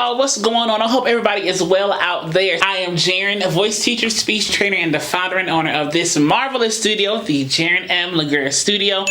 y'all, what's going on? I hope everybody is well out there. I am Jaren, a voice teacher, speech trainer, and the founder and owner of this marvelous studio, the Jaren M. Laguerre Studio,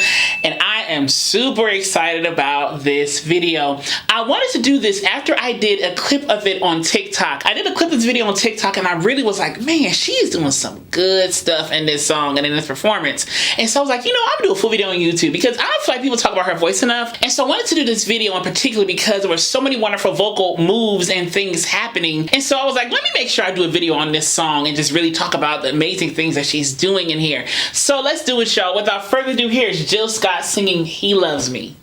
and I am super excited about this video. I wanted to do this after I did a clip of it on TikTok. I did a clip of this video on TikTok and I really was like, man, she's doing some good stuff in this song and in this performance. And so I was like, you know, I'm gonna do a full video on YouTube because I don't feel like people talk about her voice enough. And so I wanted to do this video in particular because there were so many wonderful vocal moves and things happening. And so I was like, let me make sure I do a video on this song and just really talk about the amazing things that she's doing in here. So let's do it, y'all. Without further ado, here's Jill Scott singing He Loves Me.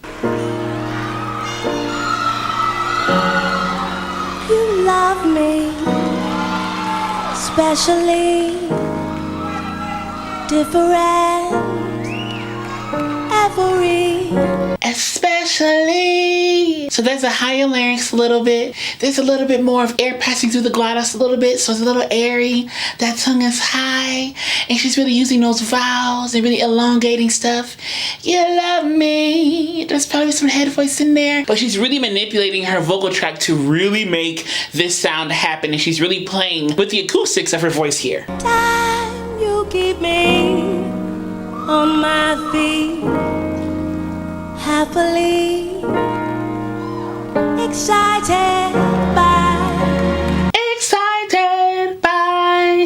You love me, especially different, especially. So there's a higher larynx a little bit. There's a little bit more of air passing through the glottis a little bit, so it's a little airy. That tongue is high, and she's really using those vowels and really elongating stuff. You love me. There's probably some head voice in there, but she's really manipulating her vocal tract to really make this sound happen, and she's really playing with the acoustics of her voice here. Time you keep me on my feet, happily excited by.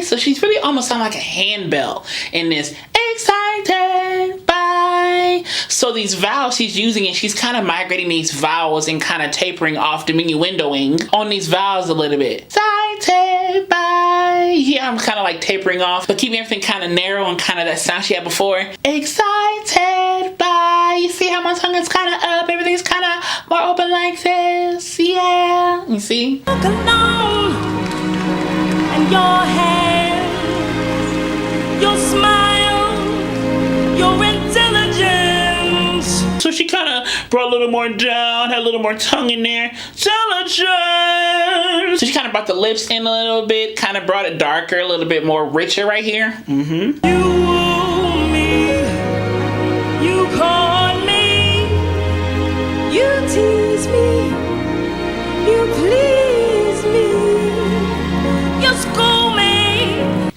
So she's really almost sound like a handbell in this. Excited by. So these vowels she's using, and she's kind of migrating these vowels and kind of tapering off, diminuendoing on these vowels a little bit. Excited by. Here I'm kind of like tapering off, but keeping everything kind of narrow and kind of that sound she had before. Excited by. You see how my tongue is kind of up, everything's kind of more open like this. Yeah, you see? Look alone, and your hair, your smile, your intelligence. So she kind of brought a little more down, had a little more tongue in there. Intelligence. So she kind of brought the lips in a little bit, kind of brought it darker, a little bit more richer right here. Mm-hmm. You woo me, you call me, you tease me, you please me, you school me.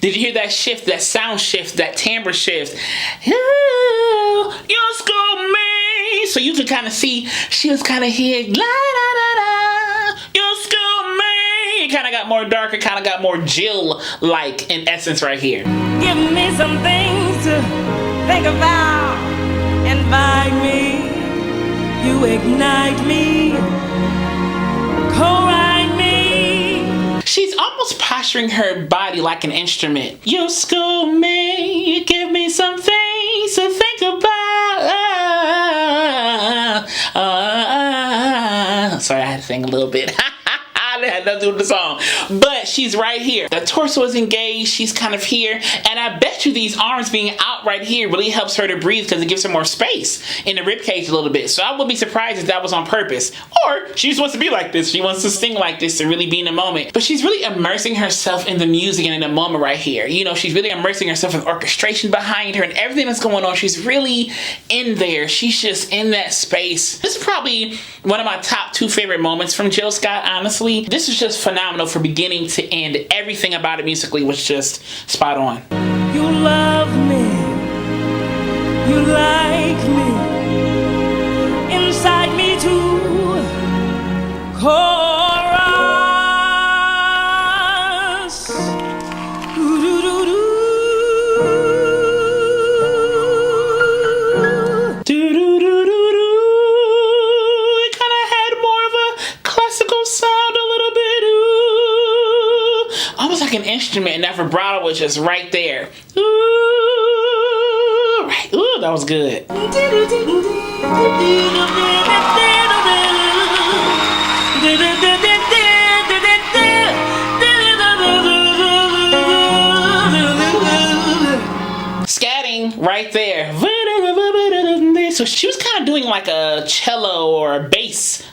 Did you hear that shift, that sound shift, that timbre shift? You school me. So you could kind of see she was kind of here. La, da, da, da. You school me. It kind of got more darker, kind of got more Jill-like in essence right here. Give me some things to think about, invite me, you ignite me, co-write me. She's almost posturing her body like an instrument. You school me, you give me some things to think about. Sorry, I had to sing a little bit. It had nothing to do with the song, but she's right here. The torso is engaged, she's kind of here, and I bet you these arms being out right here really helps her to breathe because it gives her more space in the ribcage a little bit. So I would be surprised if that was on purpose, or she just wants to be like this. She wants to sing like this to really be in the moment. But she's really immersing herself in the music and in the moment right here. You know, she's really immersing herself in orchestration behind her and everything that's going on. She's really in there. She's just in that space. This is probably one of my top 2 favorite moments from Jill Scott, honestly. This is just phenomenal from beginning to end. Everything about it musically was just spot on. You love me, you like me, inside me too, chorus. Do-do-do-do. Do-do-do-do-do. It kind of had more of a classical sound a little bit. Almost like an instrument, and that vibrato was just right there. Ooh, right. Ooh, that was good. Scatting right there. So she was kind of doing like a cello or a bass.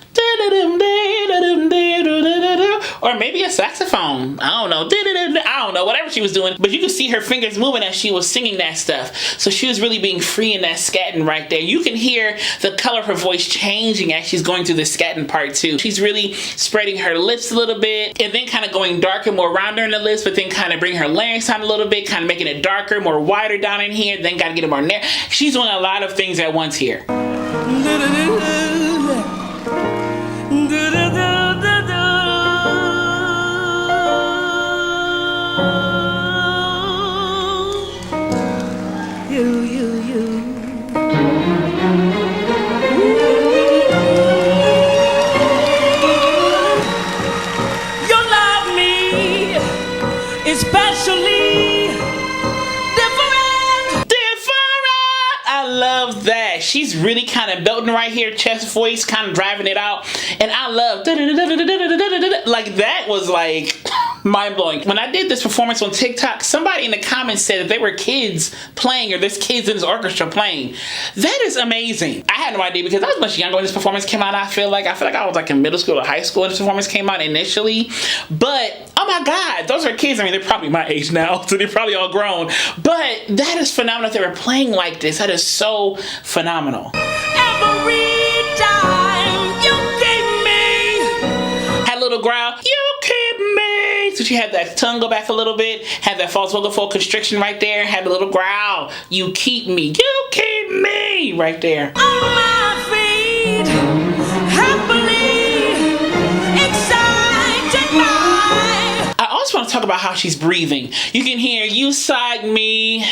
or maybe a saxophone. I don't know. I don't know, whatever she was doing. But you can see her fingers moving as she was singing that stuff. So she was really being free in that scatting right there. You can hear the color of her voice changing as she's going through the scatting part too. She's really spreading her lips a little bit and then kind of going darker, more rounder in the lips, but then kind of bring her larynx down a little bit, kind of making it darker, more wider down in here, then gotta get it more narrow. She's doing a lot of things at once here. She's really kind of belting right here, chest voice, kind of driving it out. And I love, like that was like mind-blowing. When I did this performance on TikTok, somebody in the comments said that they were kids playing, or there's kids in this orchestra playing. That is amazing. I had no idea because I was much younger when this performance came out. I feel like I was like in middle school or high school when this performance came out initially. But oh my God, those are kids. I mean, they're probably my age now, so they're probably all grown. But that is phenomenal that they were playing like this. That is so phenomenal. Every time you gave me, had a little growl, you keep me. So she had that tongue go back a little bit, had that false vocal fold constriction right there, had a little growl, you keep me, you keep me, right there. On my feet, happily excited by. I also want to talk about how she's breathing. You can hear you side me,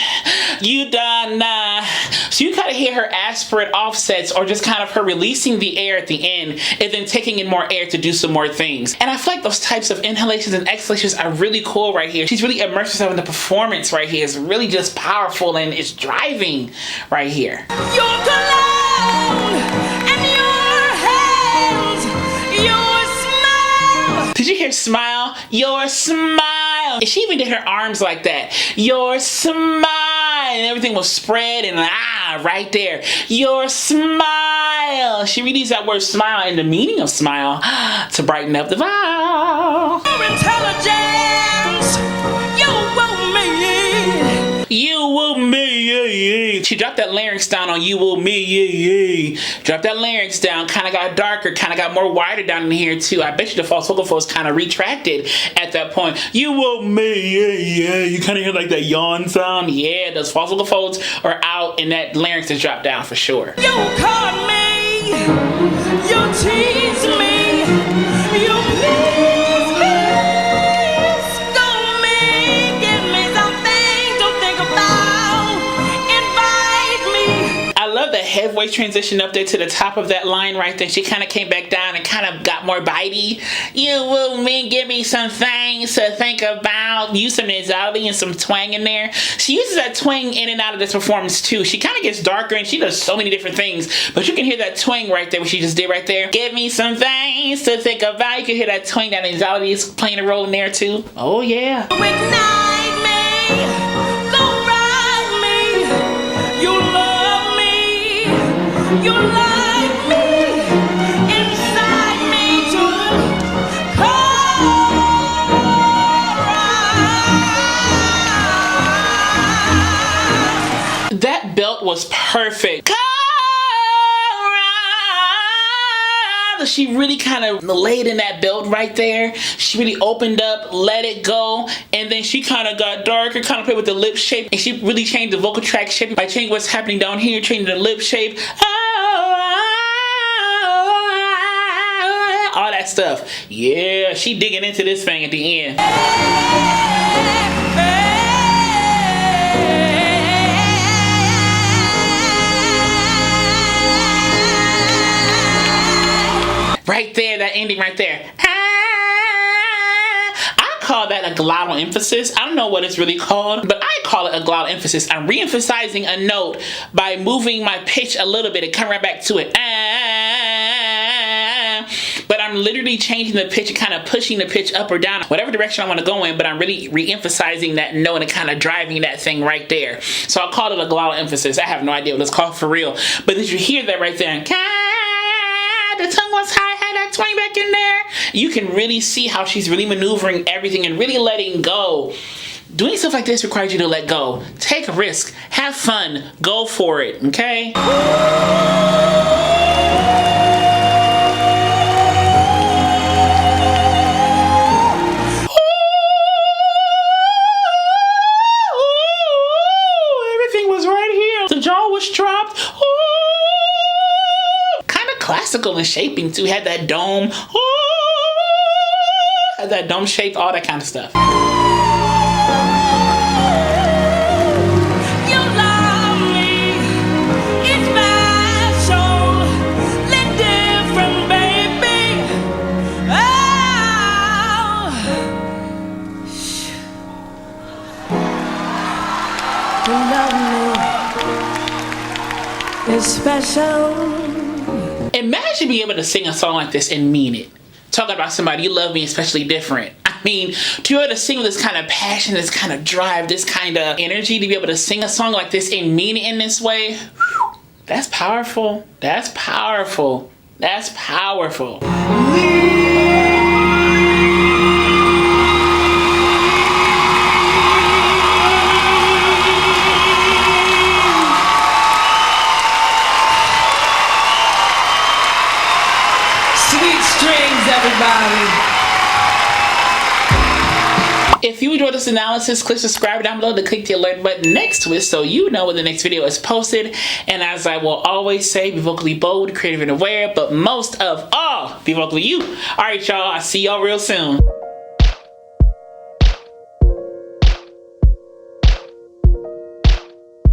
you done nah. So you kind of hear her aspirate offsets, or just kind of her releasing the air at the end and then taking in more air to do some more things. And I feel like those types of inhalations and exhalations are really cool right here. She's really immersed herself in the performance right here. It's really just powerful and it's driving right here. Your cologne and your hands, your smile. Did you hear smile? Your smile. And she even did her arms like that. Your smile. And everything was spread and right there. Your smile. She really used that word smile and the meaning of smile to brighten up the vibe. Your intelligence, you woo me. You woo me. She dropped that larynx down on you woo me. Dropped that larynx down, kind of got darker, kind of got more wider down in here too. I bet you the false vocal folds kind of retracted at that point. You woo me. You kind of hear like that yawn sound. Yeah, those false vocal folds are out and that larynx is dropped down for sure. You caught me, you tease me, you please me, scold me, give me something to think about, invite me. I love the head voice transition up there to the top of that line right there. She kind of came back down and kind of got more bitey. You will me, give me some things to think about. Use some nasality and some twang in there. She uses that twang in and out of this performance too. She kind of gets darker and she does so many different things, but you can hear that twang right there, what she just did right there. Give me some things to think about. You can hear that twang, that nasality is playing a role in there too. Oh yeah. Ignite me, go ride me, you love me, you like me, inside me to that belt was perfect. She really kind of laid in that belt right there. She really opened up, let it go, and then she kind of got darker, kind of played with the lip shape, and she really changed the vocal tract shape by changing what's happening down here, changing the lip shape. All that stuff. Yeah, she digging into this thing at the end. Right there, that ending right there. I call that a glottal emphasis. I don't know what it's really called, but I call it a glottal emphasis. I'm re-emphasizing a note by moving my pitch a little bit and coming right back to it. But I'm literally changing the pitch and kind of pushing the pitch up or down, whatever direction I want to go in, but I'm really re-emphasizing that note and kind of driving that thing right there. So I'll call it a glottal emphasis. I have no idea what it's called for real, but did you hear that right there? The tongue was high, had that swing back in there. You can really see how she's really maneuvering everything and really letting go. Doing stuff like this requires you to let go. Take a risk. Have fun. Go for it, okay? Everything was right here. The jaw was dropped. Kind of classical in shaping too. Had that dome. Had that dome shape, all that kind of stuff. Special. Imagine being able to sing a song like this and mean it. Talking about somebody you love me especially different. I mean, to be able to sing with this kind of passion, this kind of drive, this kind of energy, to be able to sing a song like this and mean it in this way, whew, that's powerful. That's powerful. That's powerful. Sweet strings, everybody. If you enjoyed this analysis, click subscribe down below to click the alert button next to it so you know when the next video is posted. And as I will always say, be vocally bold, creative, and aware, but most of all, be vocally you. All right, y'all. I'll see y'all real soon.